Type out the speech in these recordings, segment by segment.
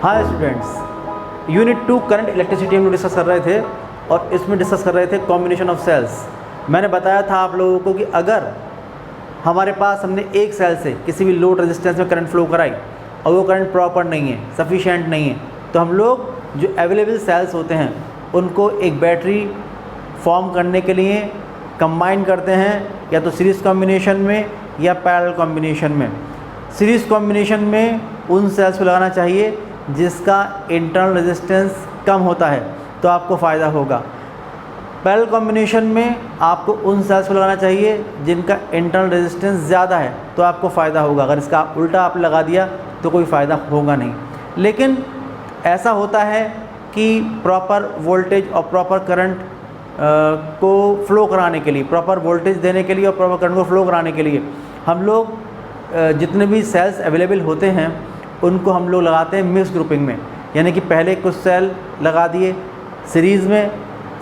Hi students, unit 2 current electricity हम लोग discuss कर रहे थे और इसमें डिस्कस कर रहे थे कॉम्बिनेशन ऑफ सेल्स। मैंने बताया था आप लोगों को कि अगर हमारे पास हमने एक सेल से किसी भी लोड रेजिस्टेंस में करंट फ्लो कराई और वो करंट प्रॉपर नहीं है, सफिशिएंट नहीं है, तो हम लोग जो अवेलेबल सेल्स होते हैं उनको एक बैटरी फॉर्म करने के लिए कंबाइन करते हैं, या तो सीरीज़ कॉम्बिनेशन में या पैरेलल कॉम्बिनेशन में। सीरीज़ कॉम्बिनेशन में उन सेल्स को लगाना चाहिए जिसका इंटरनल रेजिस्टेंस कम होता है, तो आपको फ़ायदा होगा। पैरेलल कॉम्बिनेशन में आपको उन सेल्स को लगाना चाहिए जिनका इंटरनल रेजिस्टेंस ज़्यादा है, तो आपको फ़ायदा होगा। अगर इसका उल्टा आप लगा दिया तो कोई फ़ायदा होगा नहीं। लेकिन ऐसा होता है कि प्रॉपर वोल्टेज और प्रॉपर करंट को फ्लो कराने के लिए, प्रॉपर वोल्टेज देने के लिए और प्रॉपर करंट को फ्लो कराने के लिए हम लोग जितने भी सेल्स अवेलेबल होते हैं उनको हम लोग लगाते हैं मिक्स ग्रुपिंग में। यानी कि पहले कुछ सेल लगा दिए सीरीज़ में,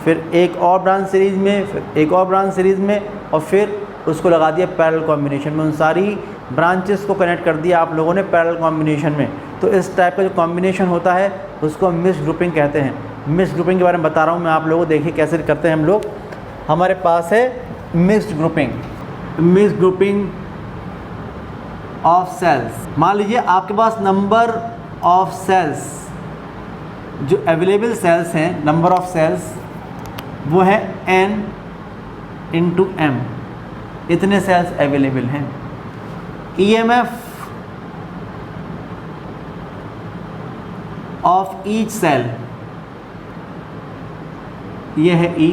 फिर एक और ब्रांच सीरीज़ में, फिर एक और ब्रांच सीरीज़ में, और फिर उसको लगा दिया पैरेलल कॉम्बिनेशन में। उन सारी ब्रांचेस को कनेक्ट कर दिया आप लोगों ने पैरेलल कॉम्बिनेशन में। तो इस टाइप का जो कॉम्बिनेशन होता है उसको मिक्स ग्रुपिंग कहते हैं। मिक्स ग्रुपिंग के बारे में बता रहा हूँ मैं आप लोगों को। देखिए कैसे करते हैं हम लोग। हमारे पास है mixed grouping, mix grouping of cells. मान लीजिए आपके पास नंबर ऑफ सेल्स, जो अवेलेबल सेल्स हैं, नंबर ऑफ सेल्स वो है n इंटू m। इतने सेल्स अवेलेबल हैं। EMF ऑफ ईच सेल, ये है E।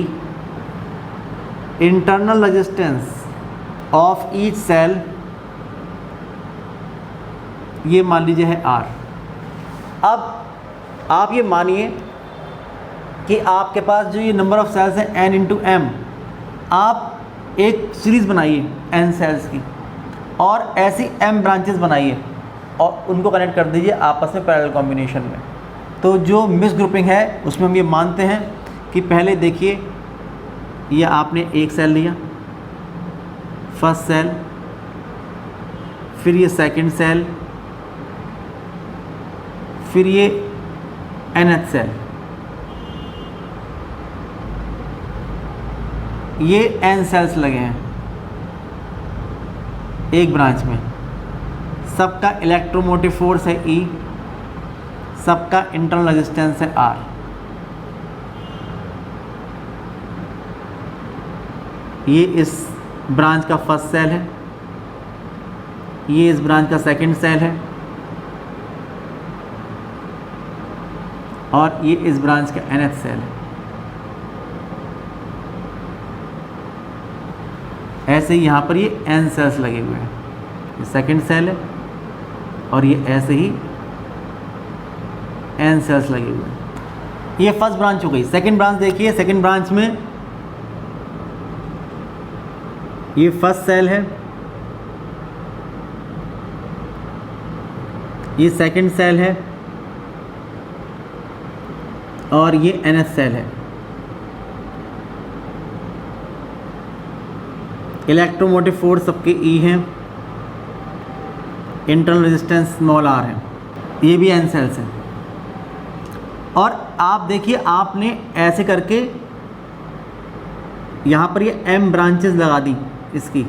Internal resistance of each cell, ये मान लीजिए है R। अब आप ये मानिए कि आपके पास जो ये नंबर ऑफ सेल्स हैं n इंटू m, आप एक सीरीज़ बनाइए n सेल्स की और ऐसी m ब्रांचेस बनाइए और उनको कनेक्ट कर दीजिए आपस में पैरेलल कॉम्बिनेशन में। तो जो मिक्स ग्रुपिंग है उसमें हम ये मानते हैं कि पहले देखिए, ये आपने एक सेल लिया, फर्स्ट सेल, फिर ये सेकंड सेल, फिर ये nth सेल, ये n सेल्स लगे हैं एक ब्रांच में। सबका इलेक्ट्रोमोटिव फोर्स है E, सबका इंटरनल रेजिस्टेंस है R। ये इस ब्रांच का फर्स्ट सेल है, ये इस ब्रांच का सेकंड सेल है, और ये इस ब्रांच का nth सेल है। ऐसे ही यहाँ पर ये n सेल्स लगे हुए हैं। ये सेकंड सेल है और ये ऐसे ही n सेल्स लगे हुए हैं। ये फर्स्ट ब्रांच हो गई। सेकंड ब्रांच देखिए, सेकंड ब्रांच में ये फर्स्ट सेल है, ये सेकंड सेल है, और ये nth सेल है। इलेक्ट्रोमोटिव फोर्स सबके E हैं, इंटरनल रेजिस्टेंस स्मॉल r है, ये भी n सेल्स हैं। और आप देखिए, आपने ऐसे करके यहाँ पर ये m ब्रांचेस लगा दी इसकी।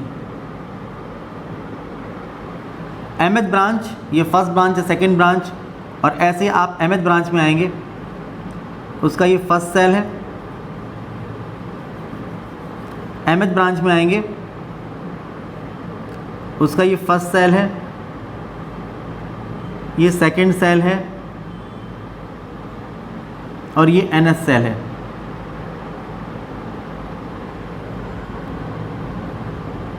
mth ब्रांच, ये फर्स्ट ब्रांच है, सेकेंड ब्रांच, और ऐसे आप mth ब्रांच में आएंगे, उसका ये फर्स्ट सेल है। mth ब्रांच में आएंगे, उसका ये फर्स्ट सेल है, ये सेकंड सेल है, और ये nth सेल है।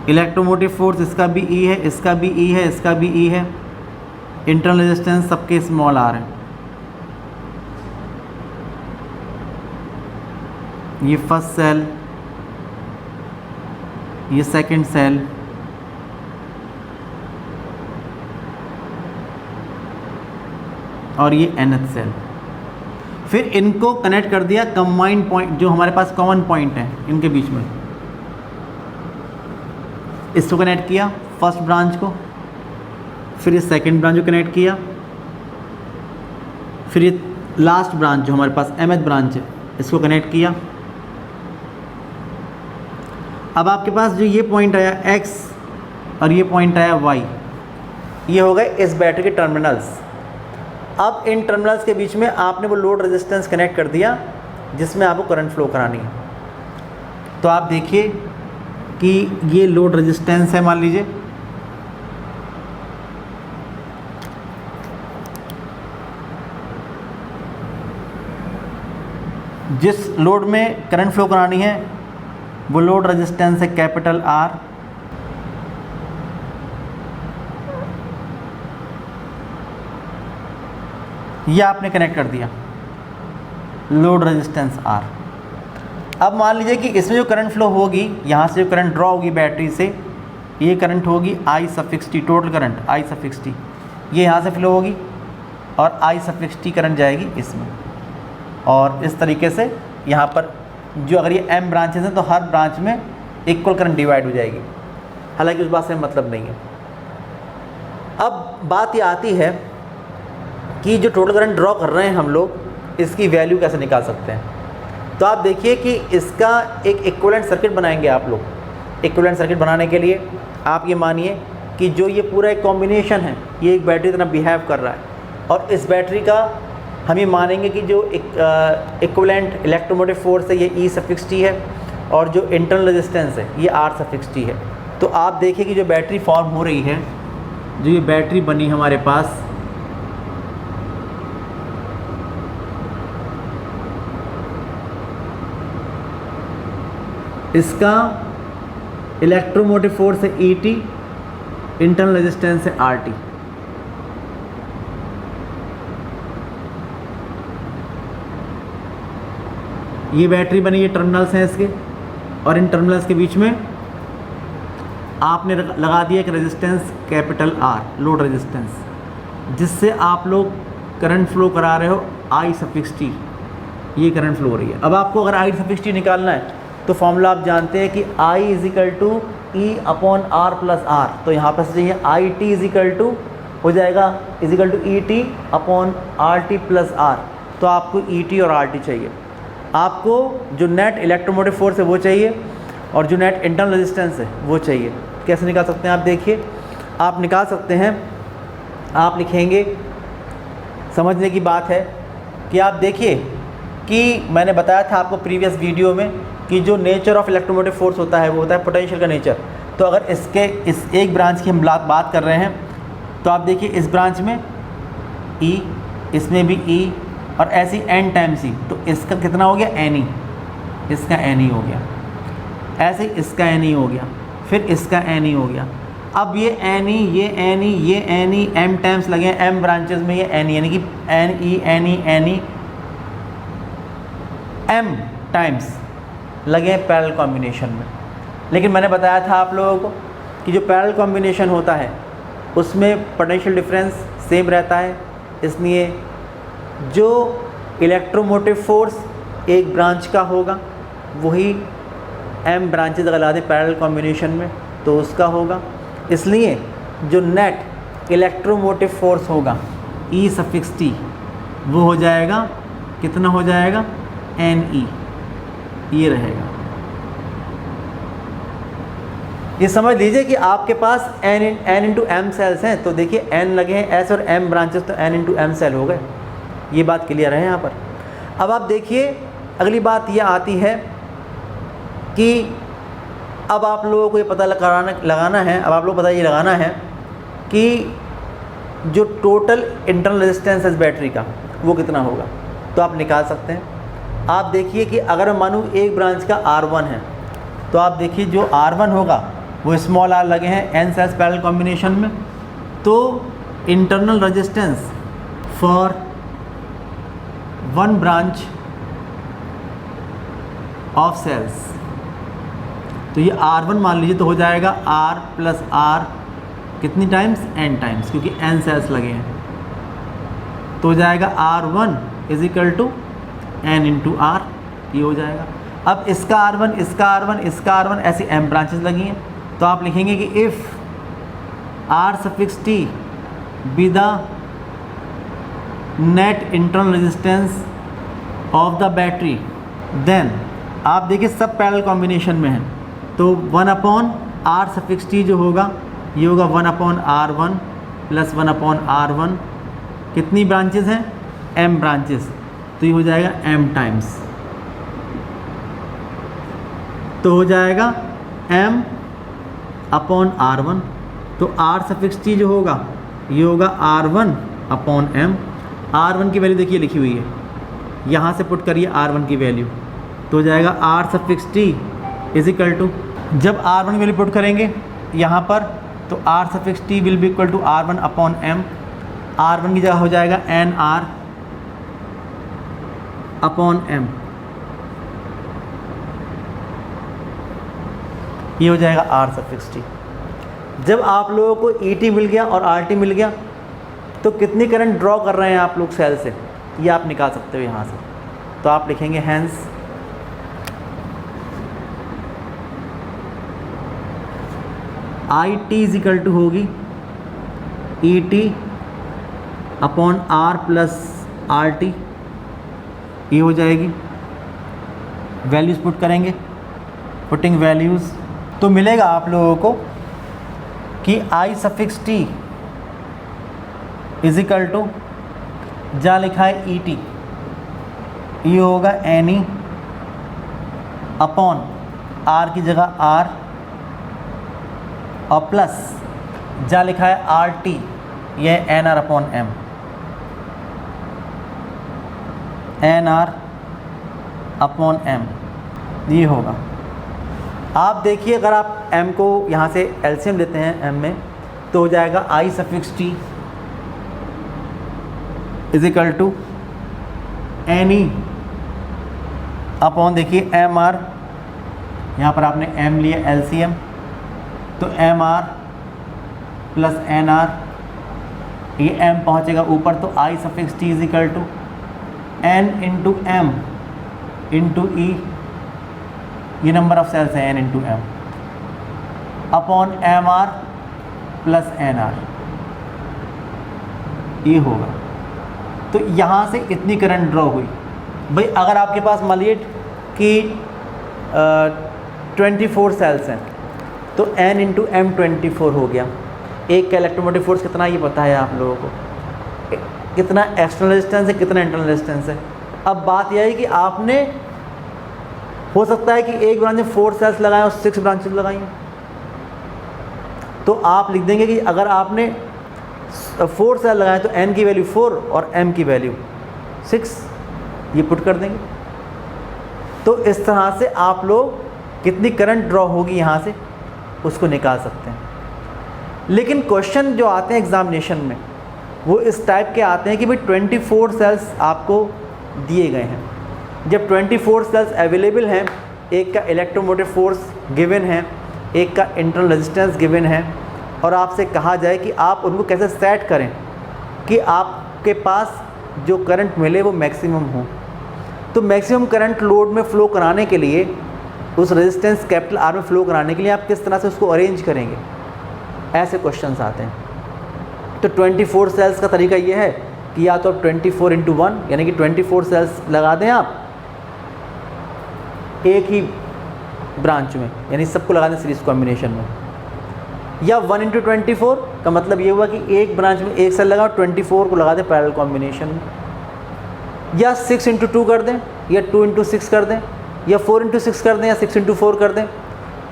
इलेक्ट्रोमोटिव फोर्स इसका भी E है, इसका भी E है, इसका भी E है। इंटरनल रेजिस्टेंस सबके स्मॉल r है। ये फर्स्ट सेल, ये सेकंड सेल, और ये nth सेल। फिर इनको कनेक्ट कर दिया कंबाइंड पॉइंट, जो हमारे पास कॉमन पॉइंट है इनके बीच में। इसको कनेक्ट किया फर्स्ट ब्रांच को, फिर इस सेकंड ब्रांच को कनेक्ट किया, फिर ये लास्ट ब्रांच जो हमारे पास mth ब्रांच है, इसको कनेक्ट किया। अब आपके पास जो ये पॉइंट आया x और ये पॉइंट आया y, ये हो गए इस बैटरी के टर्मिनल्स। अब इन टर्मिनल्स के बीच में आपने वो लोड रेजिस्टेंस कनेक्ट कर दिया जिसमें आपको करंट फ्लो करानी है। तो आप देखिए कि ये लोड रेजिस्टेंस है, मान लीजिए जिस लोड में करंट फ्लो करानी है वो लोड रेजिस्टेंस है कैपिटल R। ये आपने कनेक्ट कर दिया लोड रेजिस्टेंस R। अब मान लीजिए कि इसमें जो करंट फ्लो होगी, यहाँ से जो करंट ड्रॉ होगी बैटरी से, ये करंट होगी I∞, टोटल करंट I∞, ये यहाँ से फ्लो होगी और I∞ करंट जाएगी इसमें। और इस तरीके से यहाँ पर जो अगर ये m ब्रांचेस हैं तो हर ब्रांच में इक्वल करंट डिवाइड हो जाएगी। हालांकि उस बात से मतलब नहीं है। अब बात ये आती है कि जो टोटल करंट ड्रॉ कर रहे हैं हम लोग, इसकी वैल्यू कैसे निकाल सकते हैं। तो आप देखिए कि इसका एक इक्विवेलेंट सर्किट बनाएंगे आप लोग। इक्विवेलेंट सर्किट बनाने के लिए आप ये मानिए कि जो ये पूरा एक कॉम्बिनेशन है, ये एक बैटरी की तरह बिहेव कर रहा है और इस बैटरी का हम ये मानेंगे कि जो इक्विवेलेंट इलेक्ट्रोमोटिव फोर्स है ये E∞ है और जो इंटरनल रेजिस्टेंस है ये R∞ है। तो आप देखिए कि जो बैटरी फॉर्म हो रही है, जो ये बैटरी बनी हमारे पास, इसका इलेक्ट्रोमोटिव फोर्स है ET, इंटरनल रेजिस्टेंस है RT। ये बैटरी बनी, ये टर्मिनल्स हैं इसके, और इन टर्मिनल्स के बीच में आपने लगा दिया एक resistance capital R, load resistance, जिससे आप लोग करंट फ्लो करा रहे हो I∞। ये करंट फ्लो हो रही है। अब आपको अगर I∞ निकालना है तो फॉर्मूला आप जानते हैं कि I E/R+R। तो यहाँ पर से चाहिए IT हो जाएगा ET/RT+R। तो आपको ET और RT चाहिए। आपको जो नेट इलेक्ट्रोमोटिव फोर्स है वो चाहिए और जो नेट इंटरनल रेजिस्टेंस है वो चाहिए। कैसे निकाल सकते हैं आप देखिए। आप निकाल सकते हैं, आप लिखेंगे, समझने की बात है कि आप देखिए कि मैंने बताया था आपको प्रीवियस वीडियो में कि जो नेचर ऑफ इलेक्ट्रोमोटिव फोर्स होता है वो होता है पोटेंशियल का नेचर। तो अगर इस एक ब्रांच की हम बात कर रहे हैं तो आप देखिए इस ब्रांच में E, इसमें भी E और ऐसी n टाइम्स E। तो इसका कितना हो गया NE, इसका NE हो गया, ऐसे इसका NE हो गया, फिर इसका NE हो गया। अब ये NE, ये NE, ये NE m टाइम्स लगे हैं m ब्रांचेस में, ये NE यानी कि NE m टाइम्स लगे हैं पैरेलल कॉम्बिनेशन में। लेकिन मैंने बताया था आप लोगों को कि जो पैरेलल कॉम्बिनेशन होता है उसमें पोटेंशियल डिफरेंस सेम रहता है, इसलिए जो इलेक्ट्रोमोटिव फोर्स एक ब्रांच का होगा वही m ब्रांचेज अगर ला दें पैरेलल कॉम्बिनेशन में तो उसका होगा। इसलिए जो नेट इलेक्ट्रोमोटिव फोर्स होगा E∞, वो हो जाएगा, कितना हो जाएगा NE, ये रहेगा। ये समझ लीजिए कि आपके पास n×m सेल्स हैं। तो देखिए n लगे हैं S और m ब्रांचेस, तो n×m सेल हो गए। ये बात क्लियर है यहाँ पर। अब आप देखिए अगली बात ये आती है कि अब आप लोगों को ये पता लगाना है, अब आप लोग पता ये लगाना है कि जो टोटल इंटरनल रेजिस्टेंस है बैटरी का वो कितना होगा। तो आप निकाल सकते हैं। आप देखिए कि अगर मैं मानूँ एक ब्रांच का R1 है तो आप देखिए जो R1 होगा वो स्मॉल r लगे हैं n सेल्स पैरेलल कॉम्बिनेशन में। तो internal resistance for one branch of cells, तो ये R1 मान लीजिए तो हो जाएगा R+R कितनी टाइम्स n टाइम्स, क्योंकि n सेल्स लगे हैं। तो हो जाएगा R1 = n×R, ये हो जाएगा। अब इसका R1, इसका R1, इसका R1, ऐसी m ब्रांचेस लगी हैं। तो आप लिखेंगे कि if R∞ be the net internal resistance of the battery, then आप देखिए सब पैरेलल कॉम्बिनेशन में है, तो 1/R⁻T जो होगा ये होगा 1/R1 प्लस 1/R1, कितनी ब्रांचेस हैं, m ब्रांचेस, तो ये हो जाएगा m टाइम्स, तो हो जाएगा m/R1, तो R⁻T जो होगा ये होगा R1/m, R1 की वैल्यू देखिए लिखी हुई है, यहाँ से पुट करिए R1 की वैल्यू, तो हो जाएगा R⁻T इज इक्वल टू, जब R1 वैल्यू पुट करेंगे यहाँ पर तो R⁻T will be equal to R1/m, R1 की जगह हो जाएगा NR/m, ये हो जाएगा R⁻T। जब आप लोगों को ET मिल गया और RT मिल गया तो कितनी करंट ड्रॉ कर रहे हैं आप लोग सेल से, ये आप निकाल सकते हो यहाँ से, तो आप लिखेंगे hence IT is equal to होगी ET/R प्लस RT, ये हो जाएगी, वैल्यूज़ पुट करेंगे, पुटिंग वैल्यूज़ तो मिलेगा आप लोगों को कि I⁻T इज इक्वल टू, जहाँ लिखा है ET ये होगा NE/R की जगह R, और प्लस जहाँ लिखा है RT ये NR/m, NR/m ये होगा। आप देखिए अगर आप m को यहाँ से एलसीएम लेते हैं m में तो हो जाएगा I⁻T is equal to NE/ देखिए MR, यहाँ पर आपने m लिया एलसीएम, तो MR प्लस NR, ये m पहुँचेगा ऊपर, तो I⁻T is equal to N into M into E, ये नंबर ऑफ सेल्स है N into M upon MR plus NR, ये होगा। तो यहाँ से इतनी करंट ड्रॉ हुई। भाई अगर आपके पास मान लीजिए कि 24 सेल्स हैं तो N इंटू M 24 हो गया। एक का इलेक्ट्रोमोटिव फोर्स कितना ये पता है आप लोगों को, कितना एक्सटर्नल रेजिस्टेंस है कितना इंटरनल रेजिस्टेंस है। अब बात यह है कि आपने हो सकता है कि एक ब्रांच में 4 सेल्स लगाएं और 6 ब्रांचेस लगाई, तो आप लिख देंगे कि अगर आपने 4 सेल लगाए तो N की वैल्यू 4 और M की वैल्यू 6, ये पुट कर देंगे। तो इस तरह से आप लोग कितनी करंट ड्रॉ होगी यहाँ से उसको निकाल सकते हैं। लेकिन क्वेश्चन जो आते हैं एग्जामिनेशन में वो इस टाइप के आते हैं कि भाई 24 सेल्स आपको दिए गए हैं। जब 24 सेल्स अवेलेबल हैं, एक का इलेक्ट्रोमोटिव फोर्स गिवन है, एक का इंटरनल रेजिस्टेंस गिवन है, और आपसे कहा जाए कि आप उनको कैसे सेट करें कि आपके पास जो करंट मिले वो मैक्सिमम हो, तो मैक्सिमम करंट लोड में फ़्लो कराने के लिए, उस रेजिस्टेंस कैपिटल R में फ़्लो कराने के लिए आप किस तरह से उसको अरेंज करेंगे, ऐसे क्वेश्चंस आते हैं। तो 24 सेल्स का तरीका ये है कि या तो आप 24 इंटू 1 यानी कि 24 सेल्स लगा दें आप एक ही ब्रांच में, यानी सबको लगा दें सीरीज कॉम्बिनेशन में, या 1 इंटू 24 का मतलब ये हुआ कि एक ब्रांच में एक सेल लगा और 24 को लगा दें पैरेलल कॉम्बिनेशन में, या 6 इंटू 2 कर दें, या 2 इंटू 6 कर दें, या 4 इंटू 6 कर दें, या 6 इंटू 4 कर दें।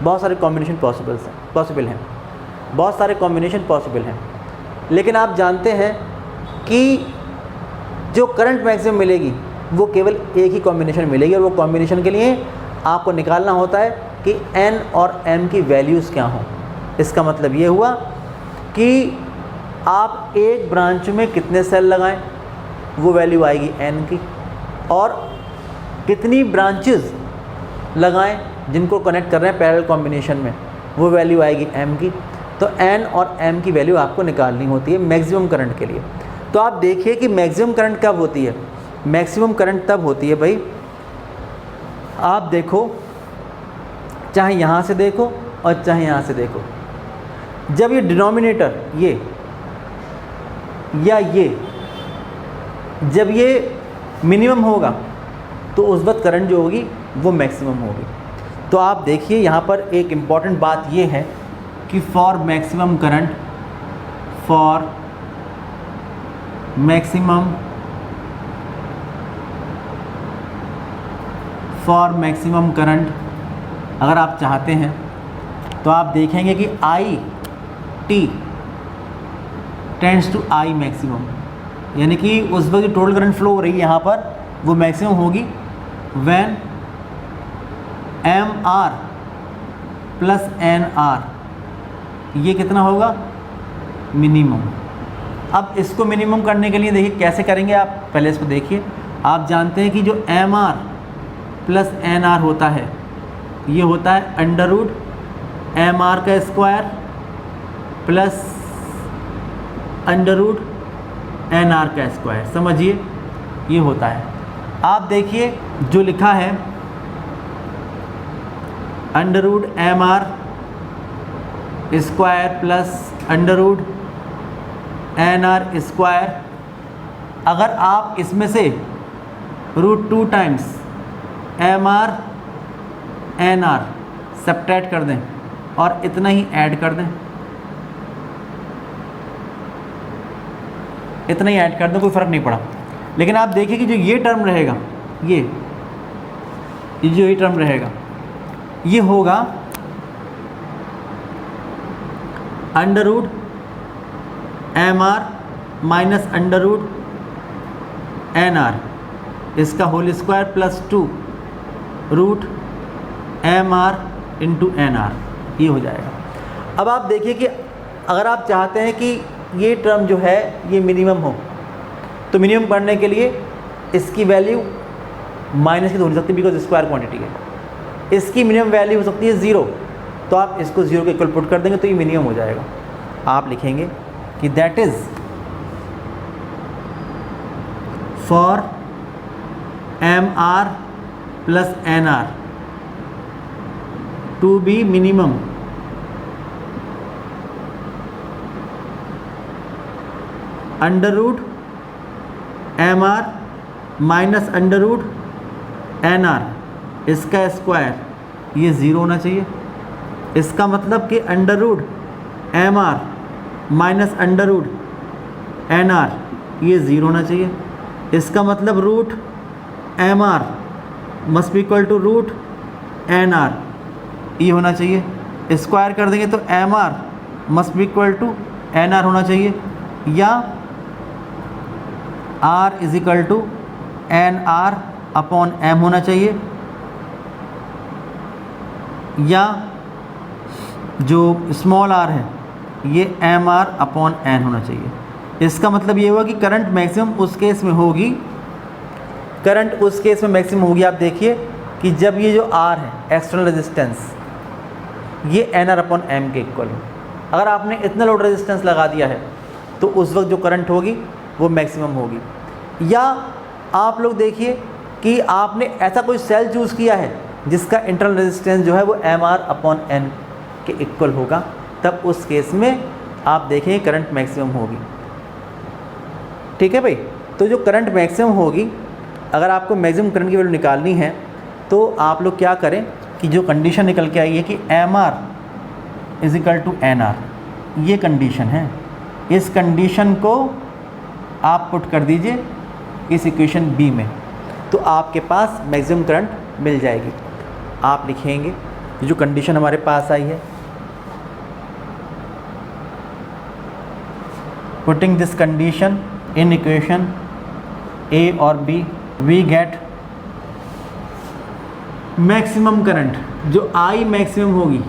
बहुत सारे कॉम्बिनेशन पॉसिबल हैं, बहुत सारे कॉम्बिनेशन पॉसिबल हैं। लेकिन आप जानते हैं कि जो करंट मैक्सिमम मिलेगी वो केवल एक ही कॉम्बिनेशन मिलेगी, और वो कॉम्बिनेशन के लिए आपको निकालना होता है कि N और M की वैल्यूज़ क्या हों। इसका मतलब ये हुआ कि आप एक ब्रांच में कितने सेल लगाएं वो वैल्यू आएगी N की, और कितनी ब्रांचेस लगाएं जिनको कनेक्ट कर रहे हैं पैरेलल कॉम्बिनेशन में वो वैल्यू आएगी M की। तो N और M की वैल्यू आपको निकालनी होती है मैक्सिमम करंट के लिए। तो आप देखिए कि मैक्सिमम करंट कब होती है, मैक्सिमम करंट तब होती है भाई, आप देखो चाहे यहाँ से देखो और चाहे यहाँ से देखो, जब ये डिनोमिनेटर ये या ये जब ये मिनिमम होगा तो उस वक्त करंट जो होगी वो मैक्सिमम होगी। तो आप देखिए यहाँ पर एक इम्पॉर्टेंट बात ये है कि फॉर मैक्सिमम करंट अगर आप चाहते हैं तो आप देखेंगे कि I T tends to I maximum, यानी कि उस वक्त जो टोटल करंट फ्लो हो रही है यहाँ पर वो मैक्सिमम होगी when M R plus N are, ये कितना होगा मिनिमम। अब इसको मिनिमम करने के लिए देखिए कैसे करेंगे आप, पहले इसको देखिए। आप जानते हैं कि जो M R plus N R होता है ये होता है अंडर रूट एम आर का square plus under root N R का स्क्वायर, समझिए ये होता है। आप देखिए जो लिखा है under root M R square plus under root N R square, अगर आप इसमें से root 2 times M R N R subtract कर दें और इतना ही ऐड कर दें, इतना ही ऐड कर दें, कोई फ़र्क नहीं पड़ा। लेकिन आप देखिए कि जो ये टर्म रहेगा ये जो ये टर्म रहेगा ये होगा under root M R minus under root N R इसका whole square plus 2 root M r into n are, ये हो जाएगा। अब आप देखिए कि अगर आप चाहते हैं कि ये टर्म जो है ये मिनिमम हो तो मिनिमम करने के लिए इसकी वैल्यू माइनस की तो हो नहीं सकती बिकॉज स्क्वायर क्वांटिटी है। इसकी मिनिमम वैल्यू हो सकती है 0, तो आप इसको 0 के इक्वल पुट कर देंगे तो ये मिनिमम हो जाएगा। आप लिखेंगे कि that is for M R plus N R to be minimum under root M R minus under root N R इसका स्क्वायर ये 0 होना चाहिए। इसका मतलब कि under root M R minus under root N R ये 0 होना चाहिए। इसका मतलब root M R must be equal to root N R ये होना चाहिए। स्क्वायर कर देंगे तो M R must be equal to N R होना चाहिए, या R is equal to N R upon M होना चाहिए, या जो स्मॉल आर है ये एम आर अपॉन एन होना चाहिए। इसका मतलब ये हुआ कि करंट मैक्सिमम उस केस में होगी, करंट उस केस में मैक्सिमम होगी। आप देखिए कि जब ये जो आर है एक्सटर्नल रेजिस्टेंस ये एन आर अपॉन एम के इक्वल हो। अगर आपने इतना लोड रेजिस्टेंस लगा दिया है तो उस वक्त जो करंट होगी वो मैक्सिमम होगी। या आप लोग देखिए कि आपने ऐसा कोई सेल चूज़ किया है जिसका इंटरनल रेजिस्टेंस जो है वो एम आर अपॉन एन के इक्वल होगा, तब उस केस में आप देखेंगे करंट मैक्सिमम होगी। ठीक है भाई, तो जो करंट मैक्सिमम होगी, अगर आपको मैक्सिमम करंट की वैल्यू निकालनी है तो आप लोग क्या करें कि जो कंडीशन निकल के आई है कि M R is equal to N are, ये कंडीशन है, इस कंडीशन को आप पुट कर दीजिए इस इक्वेशन बी में, तो आपके पास मैक्सिमम करंट मिल जाएगी। आप लिखेंगे जो कंडीशन हमारे पास आई है, putting this condition in equation A और B we get maximum current, जो आई मैक्सिमम होगी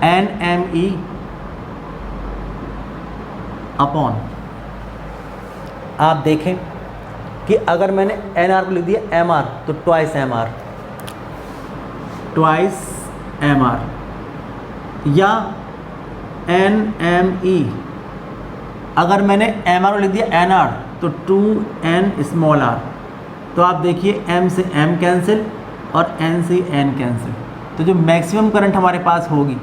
एन एम ई अपॉन, आप देखें कि अगर मैंने एन आर को लिख दिया एम आर तो ट्वाइस एम आर, या एन एम ई अगर मैंने एम आर को लिख दिया एन आर तो 2n स्मॉल आर, तो आप देखिए m से m कैंसिल और n से n कैंसिल, तो जो मैक्सिमम करंट हमारे पास होगी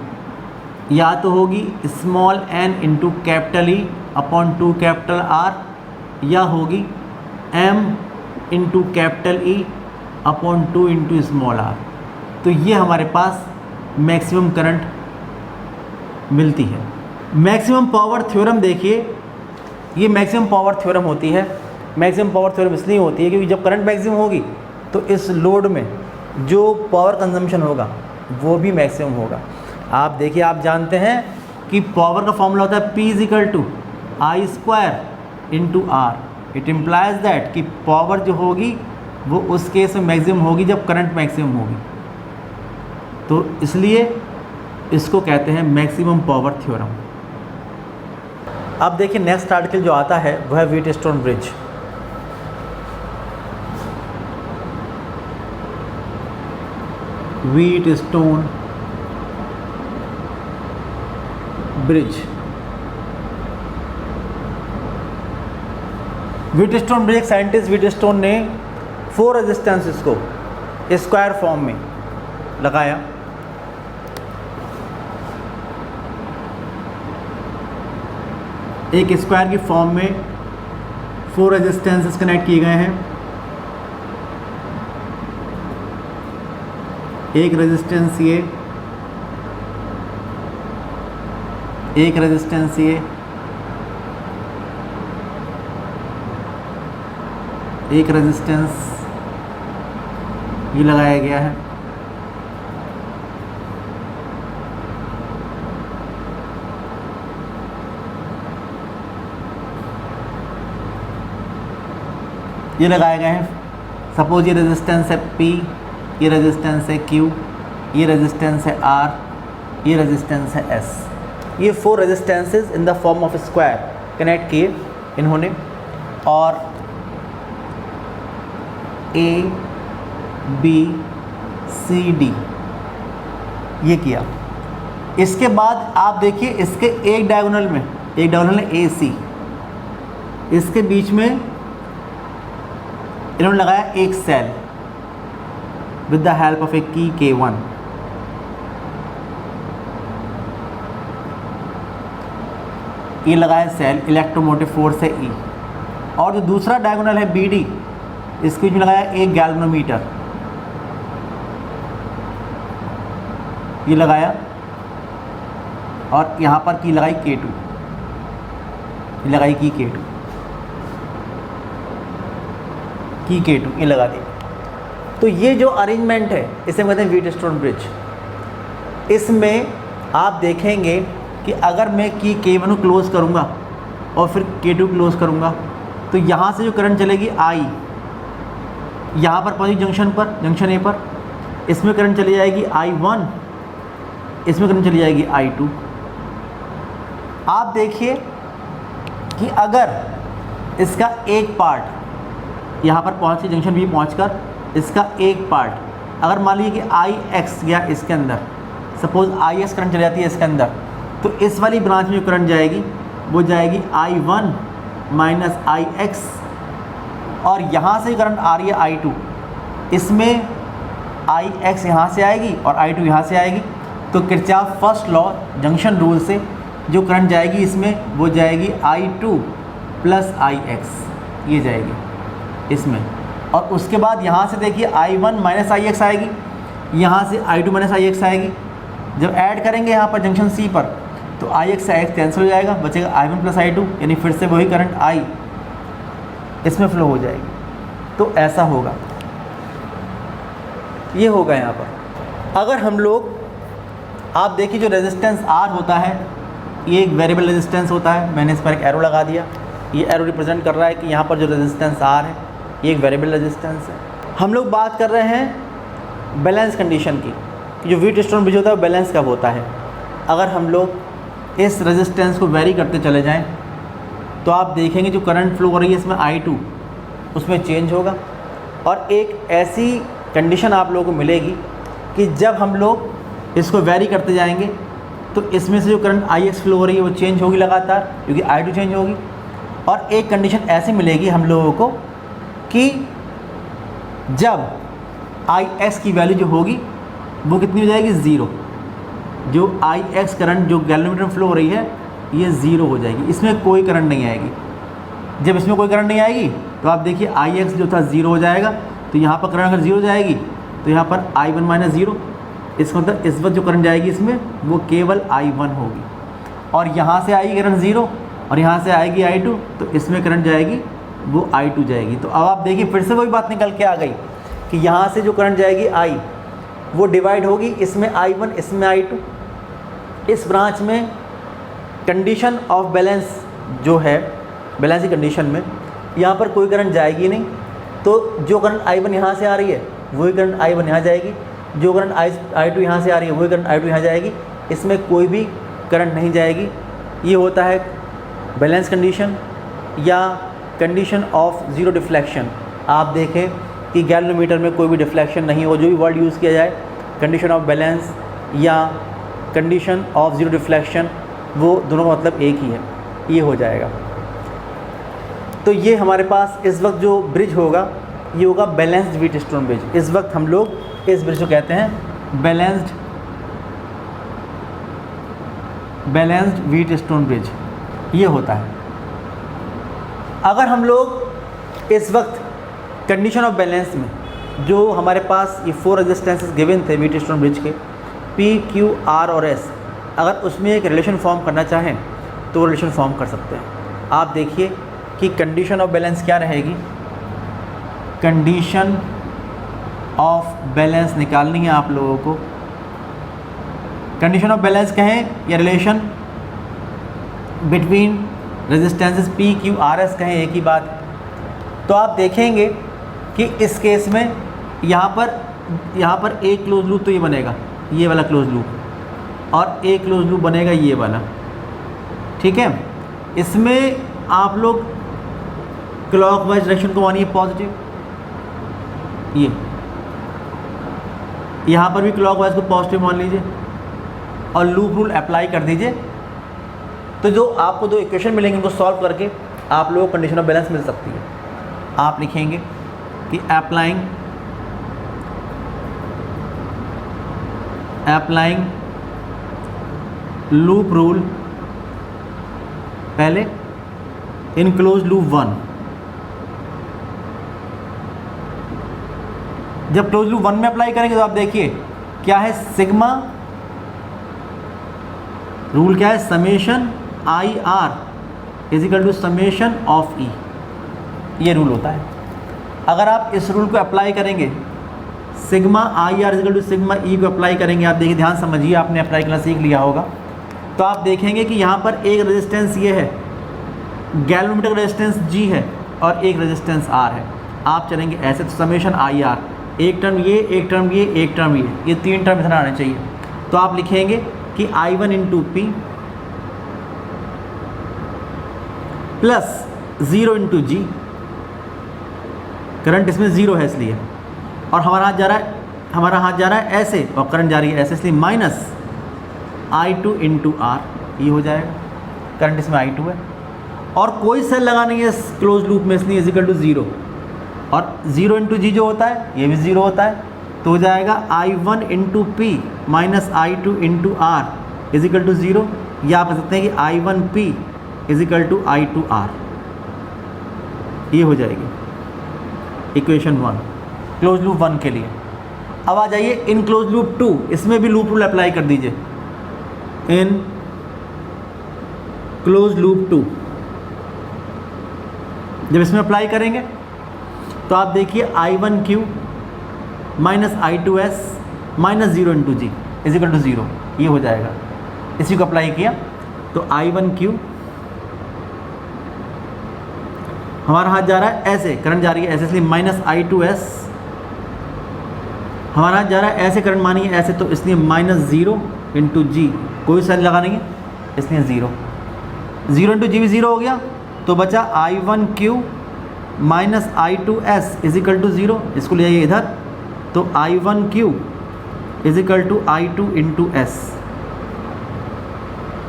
या तो होगी small n into capital E upon 2 capital R, या होगी M into capital E upon 2 into small r। तो ये हमारे पास मैक्सिमम करंट मिलती है। मैक्सिमम पावर थ्योरम देखिए, ये मैक्सिमम पावर थ्योरम होती है। मैक्सिमम पावर थ्योरम इसलिए होती है क्योंकि जब करंट मैक्सिमम होगी तो इस लोड में जो पावर कंजम्पशन होगा वो भी मैक्सिमम होगा। आप देखिए, आप जानते हैं कि पावर का फॉर्मूला होता है P equal to I square into R. It implies that कि पावर जो होगी वो उस केस में मैक्सिमम होगी जब करंट मैक्सिमम होगी। तो इसलिए इसको कहते हैं मैक्सिमम पावर थ्योरम। अब देखिए नेक्स्ट आर्टिकल जो आता है वह है Wheatstone bridge. Wheatstone bridge. Wheatstone bridge, scientist Wheatstone ने 4 रेजिस्टेंसेस को स्क्वायर फॉर्म में लगाया। एक स्क्वायर की फॉर्म में 4 रेजिस्टेंसेस कनेक्ट किए गए हैं। एक रेजिस्टेंस ये, एक रेजिस्टेंस ये, एक रेजिस्टेंस ये लगाया गया है। ये लगाए गए हैं। सपोज ये रेजिस्टेंस है P, ये रेजिस्टेंस है Q, ये रेजिस्टेंस है R, ये रेजिस्टेंस है S। ये 4 resistances in the form of square connect किए इन्होंने और A, B, C, D ये किया। इसके बाद आप देखिए इसके एक डायगोनल में, एक डायगोनल है AC, इसके बीच में इन्होंने लगाया एक cell with the help of a key K1। ये लगाया सेल इलेक्ट्रोमोटिव फोर्स है E। और जो दूसरा डायगोनल है BD, इसके बीच में लगाया एक गैल्वेनोमीटर, ये लगाया और यहाँ पर की लगाई K2, ये लगाई की K2 ये लगा दी। तो ये जो अरेंजमेंट है इसे हम कहते हैं व्हीटस्टोन ब्रिज। इसमें आप देखेंगे कि अगर मैं की K1 को क्लोज़ करूँगा और फिर K2 क्लोज़ करूँगा तो यहाँ से जो करंट चलेगी I, यहाँ पर पहुँची जंक्शन पर, जंक्शन A पर, इसमें करंट चली जाएगी I1, इसमें करंट चली जाएगी I2। आप देखिए कि अगर इसका एक पार्ट यहाँ पर पहुँच के जंक्शन B पहुँचकर इसका एक पार्ट अगर मान लीजिए कि IX गया इसके अंदर, सपोज IX करंट चली जाती है इसके अंदर, तो इस वाली ब्रांच में जो करंट जाएगी वो जाएगी I1 माइनस IX, और यहाँ से करंट आ रही है I2, इसमें IX यहाँ से आएगी और I2 यहाँ से आएगी। तो Kirchhoff first law junction rule से जो करंट जाएगी इसमें वो जाएगी I2 प्लस IX, ये जाएगी इसमें। और उसके बाद यहाँ से देखिए I1 माइनस IX आएगी, यहाँ से I2 माइनस IX आएगी। जब ऐड करेंगे यहाँ पर जंक्शन C पर तो IX से IX कैंसिल हो जाएगा, बचेगा I1 प्लस I2, यानी फिर से वही करंट I इसमें फ्लो हो जाएगी। तो ऐसा होगा, ये होगा यहाँ पर। अगर हम लोग, आप देखिए जो रेजिस्टेंस R होता है ये एक वेरिएबल रेजिस्टेंस होता है। मैंने इस पर एक एरो लगा दिया, ये एरो रिप्रेजेंट कर रहा है कि यहाँ पर जो रेजिस्टेंस R है ये एक वेरिएबल रेजिस्टेंस है। हम लोग बात कर रहे हैं बैलेंस कंडीशन की, कि जो व्हीटस्टोन ब्रिज होता है वो बैलेंस कब होता है। अगर हम लोग इस रेजिस्टेंस को वेरी करते चले जाएं तो आप देखेंगे जो करंट फ्लो हो रही है इसमें I2 उसमें चेंज होगा। और एक ऐसी कंडीशन आप लोगों को मिलेगी कि जब हम लोग इसको वेरी करते जाएंगे तो इसमें से जो करंट IX फ्लो हो रही है वो चेंज होगी लगातार, क्योंकि I2 चेंज होगी। और एक कंडीशन ऐसी मिलेगी हम लोगों को कि जब IX की वैल्यू जो होगी वो कितनी हो जाएगी, 0। जो IX करंट जो गैल्वेनोमीटर में फ्लो हो रही है ये ज़ीरो हो जाएगी, इसमें कोई करंट नहीं आएगी। जब इसमें कोई करंट नहीं आएगी तो आप देखिए Ix जो था ज़ीरो हो जाएगा, तो यहाँ पर करंट अगर ज़ीरो जाएगी तो यहाँ पर I1 माइनस ज़ीरो, इसका मतलब इस वक्त जो करंट जाएगी इसमें वो केवल I1 होगी, और यहाँ से आएगी करंट ज़ीरो और यहाँ से आएगी I2, तो इसमें करंट जाएगी वो I2 जाएगी। तो अब आप देखिए फिर से वही बात निकल के आ गई कि यहाँ से जो करंट जाएगी I वो डिवाइड होगी, इसमें I1 इसमें I2। इस ब्रांच में कंडीशन ऑफ बैलेंस जो है, बैलेंस की कंडीशन में यहाँ पर कोई करंट जाएगी नहीं, तो जो करंट I1 यहाँ से आ रही है वही करंट I1 यहाँ जाएगी, जो करंट I2 यहाँ से आ रही है वही करंट I2 यहाँ जाएगी, इसमें कोई भी करंट नहीं जाएगी। ये होता है बैलेंस कंडीशन या कंडीशन ऑफ ज़ीरो डिफ्लेक्शन। आप देखें कि गैल्वेनोमीटर में कोई भी डिफ्लेक्शन नहीं हो, जो भी वर्ड यूज़ किया जाए, कंडीशन ऑफ बैलेंस या कंडीशन ऑफ ज़ीरो डिफ्लेक्शन, वो दोनों का मतलब एक ही है, ये हो जाएगा। तो ये हमारे पास इस वक्त जो ब्रिज होगा ये होगा बैलेंस्ड व्हीटस्टोन ब्रिज। इस वक्त हम लोग इस ब्रिज को कहते हैं बैलेंस्ड व्हीटस्टोन ब्रिज, ये होता है। अगर हम लोग इस वक्त कंडीशन ऑफ बैलेंस में जो हमारे पास ये 4 रेजिस्टेंसेस गिवन थे व्हीटस्टोन ब्रिज के, P, Q, R और S, अगर उसमें एक रिलेशन फॉर्म करना चाहें तो रिलेशन फॉर्म कर सकते हैं। आप देखिए कि कंडीशन ऑफ बैलेंस क्या रहेगी, कंडीशन ऑफ बैलेंस निकालनी है आप लोगों को। कंडीशन ऑफ बैलेंस कहें या relation between resistances P, Q, R, S कहें, एक ही बात। तो आप देखेंगे कि इस केस में यहाँ पर एक क्लोज लूप तो ये बनेगा, ये वाला क्लोज लूप, और एक क्लोज लूप बनेगा ये वाला, ठीक है। इसमें आप लोग क्लॉकवाइज डायरेक्शन को मानिए पॉजिटिव, ये यहाँ पर भी क्लॉकवाइज को पॉजिटिव मान लीजिए और लूप रूल अप्लाई कर दीजिए। तो जो आपको दो इक्वेशन मिलेंगे उनको सॉल्व करके आप लोगों को कंडीशन ऑफ बैलेंस मिल सकती है। आप लिखेंगे कि अप्लाइंग लूप रूल पहले इन क्लोज लूप 1। जब क्लोज लूप 1 में अप्लाई करेंगे तो आप देखिए क्या है, सिग्मा रूल क्या है, summation I R is equal to summation of E, ये रूल होता है। अगर आप इस रूल को अप्लाई करेंगे, sigma I R is equal to sigma E को अप्लाई करेंगे, आप देखिए ध्यान समझिए, आपने अप्लाई करना सीख लिया होगा, तो आप देखेंगे कि यहाँ पर एक रेजिस्टेंस ये है, गैल्वेनोमीटर का रेजिस्टेंस G है और एक रेजिस्टेंस R है। आप चलेंगे ऐसे, तो समेशन आई आर, एक टर्म ये, एक टर्म ये, एक टर्म ये 3 टर्म इतना आने चाहिए। तो आप लिखेंगे कि I1 into P plus 0 into G, current इसमें 0 है इसलिए, और हमारा हाथ जा रहा है ऐसे और करंट जा रही है ऐसे, इसलिए माइनस I2 इंटू आर, ये हो जाएगा, करंट इसमें I2 है और कोई सेल लगानी है क्लोज लूप में, इसलिए इजिकल टू 0, और 0 इंटू जी जो होता है ये भी 0 होता है, तो हो जाएगा I1 into P minus I2 into R is equal to 0, या आप कह सकते हैं कि I1 P is equal to I2 are, ये हो जाएगी इक्वेशन 1 क्लोज लूप 1 के लिए। अब आ जाइए इन क्लोज लूप 2, इसमें भी लूप रूल अप्लाई कर दीजिए। इन क्लोज लूप 2 जब इसमें अप्लाई करेंगे तो आप देखिए I1Q minus I2S minus 0 into G equal to 0, ये हो जाएगा। इसी को अप्लाई किया तो I1Q, हमारा हाथ जा रहा है ऐसे, करंट जा रही है ऐसे, इसलिए माइनस I2S, हमारा हाथ जा रहा है ऐसे, करंट मानिए ऐसे, तो इसलिए माइनस 0 इंटू जी, कोई साइन लगा नहीं है इसलिए 0 इंटू जी भी 0 हो गया, तो बचा I1Q minus I2S is equal to 0, इसको ले जाइए इधर, तो I1Q is equal to I2 into S,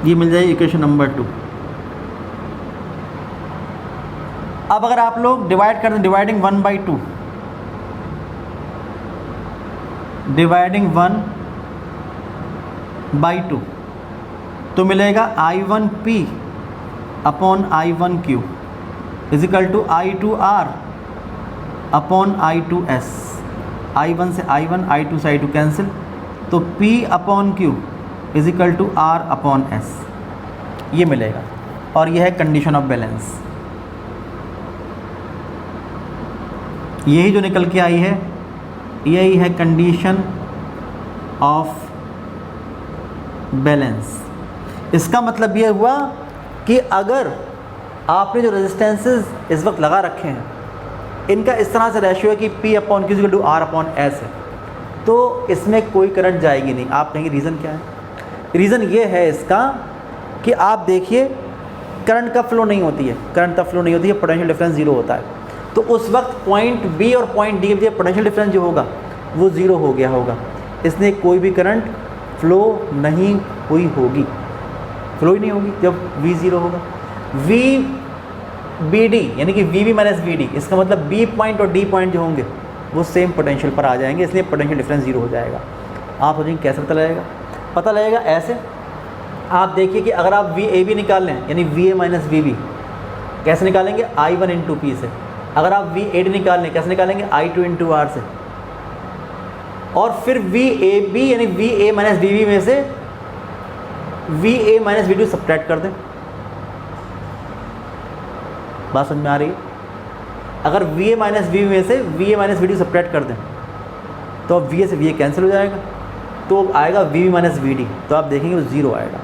ये मिल जाएगी इक्वेशन नंबर 2। अब अगर आप लोग डिवाइड कर दें, डिवाइडिंग 1/2, डिवाइडिंग 1/2, तो मिलेगा I1P upon I1Q is equal to I2R upon I2S। I1 से I1, I2 से I2 कैंसिल, तो P upon Q is equal to R upon S, ये मिलेगा। और यह है कंडीशन ऑफ बैलेंस। यही जो निकल के आई है यही है कंडीशन ऑफ बैलेंस। इसका मतलब ये हुआ कि अगर आपने जो रेजिस्टेंसेस इस वक्त लगा रखे हैं इनका इस तरह से रेशियो है कि P upon Q equal to R upon S है, तो इसमें कोई करंट जाएगी नहीं। आप कहेंगे रीज़न क्या है? रीज़न ये है इसका कि आप देखिए करंट का फ्लो नहीं होती है, करंट का फ्लो नहीं होती है, पोटेंशियल डिफरेंस ज़ीरो होता है। तो उस वक्त पॉइंट B और पॉइंट D के बीच पोटेंशियल डिफरेंस जो होगा वो ज़ीरो हो गया होगा, इसलिए कोई भी करंट फ्लो नहीं हुई होगी, फ्लो ही नहीं होगी जब V ज़ीरो होगा। VBD यानी कि VB माइनस VD, इसका मतलब B पॉइंट और D पॉइंट जो होंगे वो सेम पोटेंशियल पर आ जाएंगे, इसलिए पोटेंशियल डिफरेंस ज़ीरो हो जाएगा। आप सोचेंगे कैसे पता लगेगा? पता लगेगा ऐसे, आप देखिए कि अगर आप VAB निकाल लें यानी VA माइनस VB, कैसे निकालेंगे? I1 इंटू P से। अगर आप VAD निकाल लें कैसे निकालेंगे? I2 इंटू R से। और फिर VAB यानी VA माइनस VB में से VA माइनस VD सब्ट्रैक्ट कर दें। बात समझ में आ रही है? अगर VA माइनस VB में से VA माइनस VD सब्ट्रैक्ट कर दें तो अब VA से VA कैंसिल हो जाएगा, तो आएगा VB माइनस VD, तो आप देखेंगे वो ज़ीरो आएगा।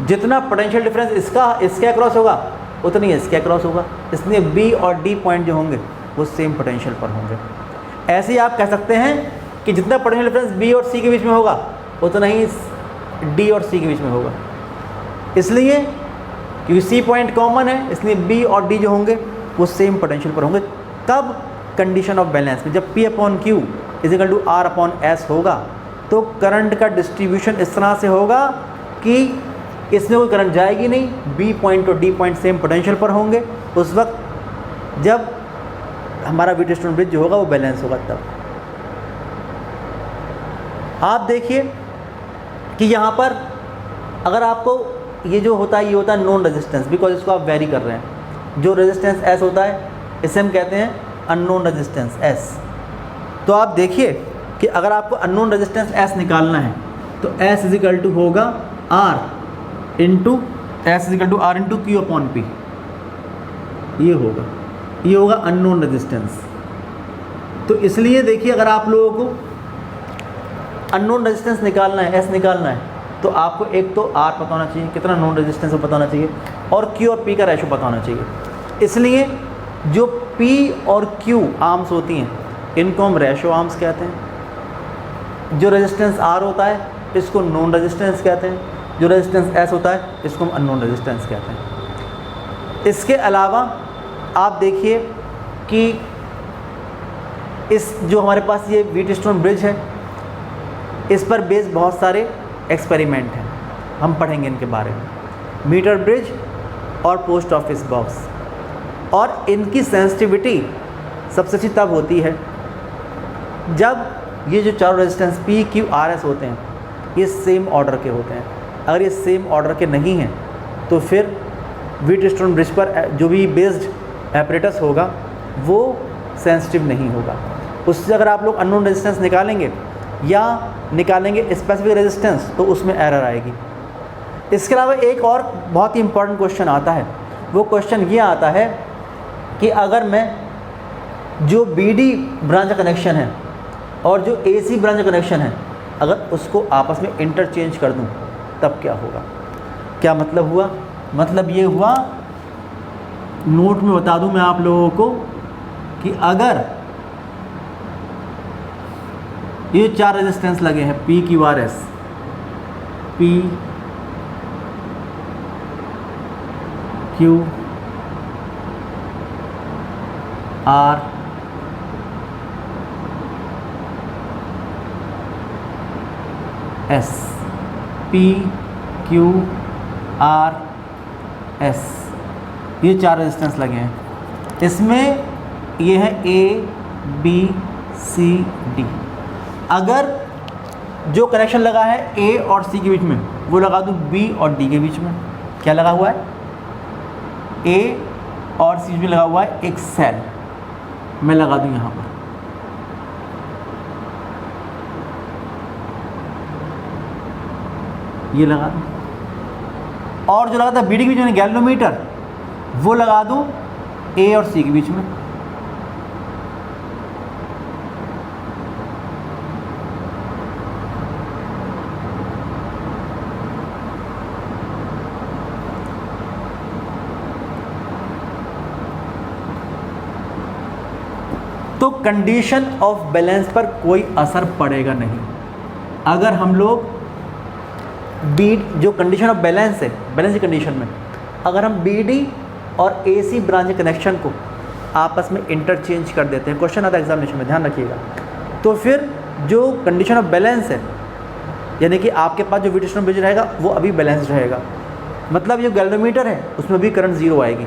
जितना पोटेंशियल डिफरेंस इसके अक्रॉस होगा उतनी इसके अक्रॉस होगा, इसलिए B और D पॉइंट जो होंगे वो सेम पोटेंशियल पर होंगे। ऐसे ही आप कह सकते हैं कि जितना पोटेंशियल डिफरेंस B और C के बीच में होगा उतना ही D और C के बीच में होगा, इसलिए क्योंकि C पॉइंट कॉमन है इसलिए B और D जो होंगे वो सेम पोटेंशियल पर होंगे। कब? कंडीशन ऑफ बैलेंस में, जब P upon Q is equal to R upon S होगा तो करंट का डिस्ट्रीब्यूशन इस तरह से होगा कि इसमें कोई करंट जाएगी नहीं, B पॉइंट और D पॉइंट सेम पोटेंशियल पर होंगे उस वक्त जब हमारा व्हीटस्टोन ब्रिज जो होगा वो बैलेंस होगा। तब आप देखिए कि यहाँ पर अगर आपको ये जो होता है ये होता है नॉन रेजिस्टेंस, बिकॉज इसको आप वेरी कर रहे हैं। जो रेजिस्टेंस S होता है इसे हम कहते हैं अननोन रेजिस्टेंस S। तो आप देखिए कि अगर आपको अननोन रेजिस्टेंस S निकालना है तो S इज इक्वल टू होगा R into Q upon P, ये होगा अननोन रेजिस्टेंस। तो इसलिए देखिए अगर आप लोगों को अननोन रेजिस्टेंस निकालना है, S निकालना है, तो आपको एक तो R पता होना चाहिए, कितना नॉन रेजिस्टेंस पता होना चाहिए, और Q और P का रेशो पता होना चाहिए। इसलिए जो P और Q आर्म्स होती हैं इनको हम रेशो आर्म्स कहते हैं। जो रेजिस्टेंस R होता है इसको नॉन रेजिस्टेंस कहते हैं, जो रेजिस्टेंस S होता है इसको हम अननोन रेजिस्टेंस कहते हैं। इसके अलावा आप देखिए कि इस जो हमारे पास ये व्हीटस्टोन ब्रिज है इस पर बेस्ड बहुत सारे एक्सपेरिमेंट हैं, हम पढ़ेंगे इनके बारे में। मीटर ब्रिज और पोस्ट ऑफिस बॉक्स, और इनकी सेंसिटिविटी सबसे अच्छी तब होती है जब ये जो चारों resistance P, Q, R, S होते हैं ये सेम ऑर्डर के होते हैं। अगर ये सेम ऑर्डर के नहीं हैं तो फिर व्हीटस्टोन ब्रिज पर जो भी बेस्ड एपरेटस होगा वो सेंसिटिव नहीं होगा। उससे अगर आप लोग अननोन रेजिस्टेंस निकालेंगे या निकालेंगे स्पेसिफिक रेजिस्टेंस तो उसमें एरर आएगी। इसके अलावा एक और बहुत ही इंपॉर्टेंट क्वेश्चन आता है, वो क्वेश्चन ये आता है कि अगर मैं जो BD ब्रांच कनेक्शन है और जो AC ब्रांच कनेक्शन है अगर उसको आपस में इंटरचेंज कर दूं तब क्या होगा? क्या मतलब हुआ? मतलब ये हुआ, नोट में बता दूं मैं आप लोगों को कि अगर ये चार रेजिस्टेंस लगे हैं P, Q, R, S, P, Q, R, S, P, Q, R, S, ये चार रेजिस्टेंस लगे हैं। इसमें ये है A, B, C, D। अगर जो कनेक्शन लगा है A और C के बीच में वो लगा दूँ बी और डी के बीच में। क्या लगा हुआ है? ए और सी में लगा हुआ है एक सेल, मैं लगा दूँ यहाँ पर। ये लगा दूँ, और जो लगा था बी डी के बीच में गैल्वेनोमीटर, वो लगा दूँ ए और सी के बीच में। तो कंडीशन ऑफ बैलेंस पर कोई असर पड़ेगा नहीं। अगर हम लोग बी, जो कंडीशन ऑफ बैलेंस है, बैलेंस की कंडीशन में अगर हम बी डी और ए सी ब्रांच कनेक्शन को आपस में इंटरचेंज कर देते हैं, क्वेश्चन आता है एग्जामिनेशन में, ध्यान रखिएगा, तो फिर जो कंडीशन ऑफ बैलेंस है, यानी कि आपके पास जो वीट स्टोन ब्रिज रहेगा वो अभी बैलेंस्ड रहेगा। मतलब जो गैल्वेनोमीटर है उसमें भी करंट जीरो आएगी,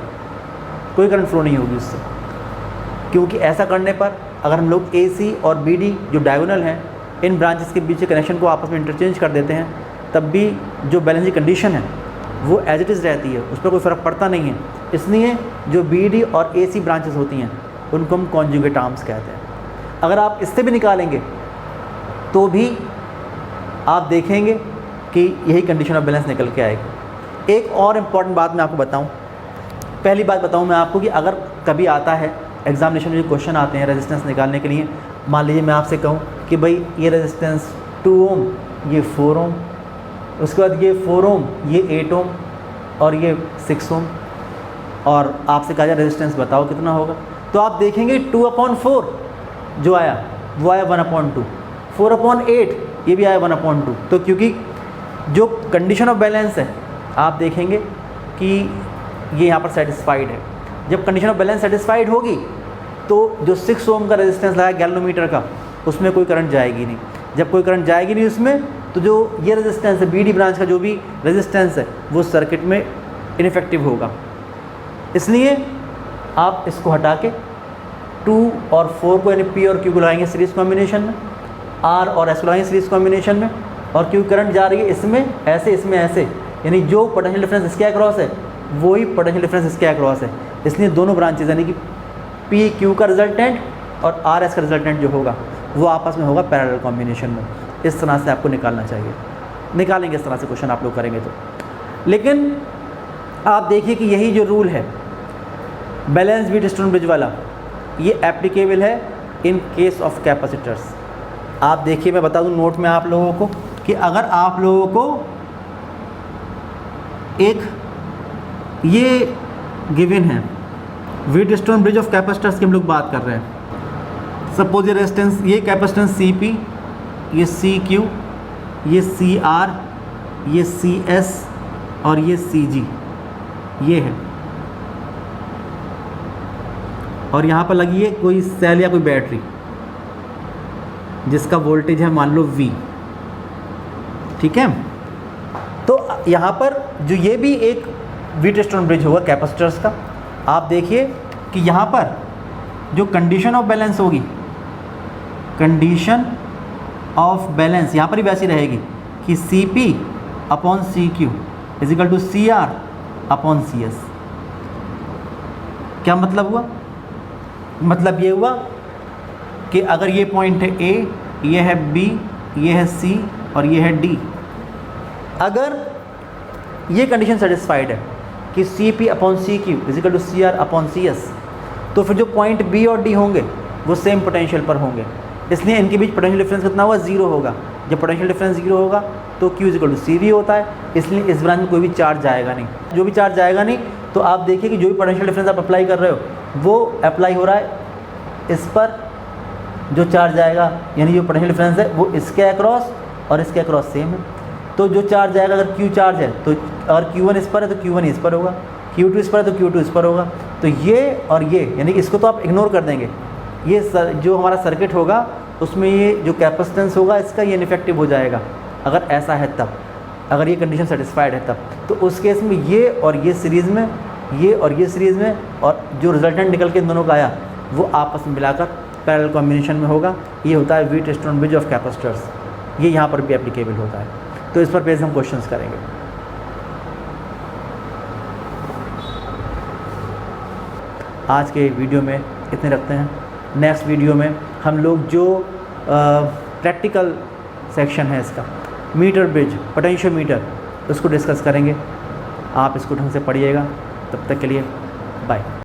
कोई करंट फ्लो नहीं होगी उससे। क्योंकि ऐसा करने पर अगर हम लोग ए सी और बी डी जो डायगोनल हैं, इन ब्रांचेस के बीच के कनेक्शन को आपस में इंटरचेंज कर देते हैं, तब भी जो बैलेंस की कंडीशन है वो एज इट इज़ रहती है, उस पर कोई फ़र्क पड़ता नहीं है। इसलिए जो बी डी और ए सी ब्रांचेस होती हैं उनको हम कॉन्जुगेट आर्म्स कहते हैं। अगर आप इससे भी निकालेंगे तो भी आप देखेंगे कि यही कंडीशन ऑफ बैलेंस निकल के आएगी। एक और इम्पॉर्टेंट बात मैं आपको बताऊं, पहली बात बताऊं मैं आपको कि अगर कभी आता है एग्जामिनेशन में जो क्वेश्चन आते हैं रेजिस्टेंस निकालने के लिए, मान लीजिए मैं आपसे कहूं कि भाई ये रेजिस्टेंस 2 ओम, ये 4 ओम, उसके बाद ये 4 ओम, ये 8 ओम और ये 6 ओम, और आपसे कहा जाए रेजिस्टेंस बताओ कितना होगा, तो आप देखेंगे 2/4 जो आया वो आया 1/2, 4/8 ये भी आया 1/2। तो क्योंकि जो कंडीशन ऑफ बैलेंस है आप देखेंगे कि ये यहाँ पर सेटिस्फाइड है। जब कंडीशन ऑफ बैलेंस सेटिस्फाइड होगी तो जो 6 ओम का रेजिस्टेंस लगा गैल्वेनोमीटर का, उसमें कोई करंट जाएगी नहीं। जब कोई करंट जाएगी नहीं उसमें, तो जो ये रेजिस्टेंस है बी डी ब्रांच का, जो भी रेजिस्टेंस है वो सर्किट में इनफेक्टिव होगा। इसलिए आप इसको हटा के 2 और 4 को यानी पी और क्यू को लगाएंगे सीरीज़ कॉम्बिनेशन में, आर और एस को लगाएंगे सीरीज़ कॉम्बिनेशन में, और क्यू करंट जा रही है इसमें ऐसे, इसमें ऐसे, यानी जो पोटेंशियल डिफरेंस इसके अक्रॉस है वही पोटेंशियल डिफरेंस इसके अक्रॉस है। इसलिए दोनों ब्रांचेज यानी कि पी क्यू का रिजल्टेंट और आर एस का रिजल्टेंट जो होगा वो आपस में होगा पैरेलल कॉम्बिनेशन में। इस तरह से आपको निकालना चाहिए, निकालेंगे इस तरह से क्वेश्चन आप लोग करेंगे तो। लेकिन आप देखिए कि यही जो रूल है बैलेंस वीट स्टोन ब्रिज वाला, ये एप्लीकेबल है इन केस ऑफ कैपेसिटर्स। आप देखिए, मैं बता दूं नोट में आप लोगों को कि अगर आप लोगों को एक ये गिवन है wheat stone bridge of capacitors की हम लोग बात कर रहे हैं। सपोज ये रेजिस्टेंस, ये कैपेसिटेंस सी पी, ये सी क्यू, ये सी आर, ये सी एस और ये सी जी, ये है, और यहाँ पर लगी है कोई सेल या कोई बैटरी जिसका वोल्टेज है मान लो V, ठीक है। तो यहाँ पर जो ये भी एक वीट स्टोन ब्रिज होगा कैपेसिटर्स का। आप देखिए कि यहाँ पर जो कंडीशन ऑफ बैलेंस होगी, कंडीशन ऑफ बैलेंस यहाँ पर ही वैसी रहेगी कि C P upon C Q equal to C R upon C S. क्या मतलब हुआ? मतलब ये हुआ कि अगर ये पॉइंट है A, ये है B, ये है C और ये है D, अगर ये कंडीशन सेटिस्फाइड है कि C P upon C Q equal to C R upon C S, तो फिर जो पॉइंट B और D होंगे वो सेम पोटेंशियल पर होंगे। इसलिए इनके बीच पोटेंशियल डिफरेंस कितना हुआ? 0 होगा। जब पोटेंशियल डिफरेंस 0 होगा तो Q equal to C V होता है, इसलिए इस ब्रांच में कोई भी चार्ज जाएगा नहीं। जो भी चार्ज जाएगा नहीं, तो आप देखिए कि जो भी पोटेंशियल डिफरेंस आप अप्लाई कर रहे हो वो अप्लाई हो रहा है इस पर, जो चार्ज आएगा यानी जो पोटेंशियल डिफरेंस है वो इसके अक्रॉस और इसके अक्रॉस सेम है। तो जो चार्ज आएगा, अगर Q चार्ज है तो अगर Q1 इस पर है तो Q1 इस पर होगा, Q2 इस पर है तो Q2 इस पर होगा। तो ये और ये यानी कि इसको तो आप इग्नोर कर देंगे, ये जो हमारा सर्किट होगा उसमें ये जो कैपेसिटेंस होगा इसका ये इनफेक्टिव हो जाएगा अगर ऐसा है तब, अगर ये कंडीशन सेटिस्फाइड है तब। तो उस केस में ये और ये सीरीज़ में, ये और ये सीरीज़ में, और जो रिजल्टेंट निकल के इन दोनों का आया वो आपस में मिलाकर पैरेलल कॉम्बिनेशन में होगा। ये होता है wheat stone bridge of capacitors. ये यहाँ पर भी एप्लीकेबल होता है। तो इस पर बेस हम क्वेश्चंस करेंगे। आज के वीडियो में इतने रखते हैं। नेक्स्ट वीडियो में हम लोग जो प्रैक्टिकल सेक्शन है इसका, मीटर ब्रिज, पोटेंशियोमीटर, उसको डिस्कस करेंगे। आप इसको ढंग से पढ़िएगा। तब तक के लिए बाय।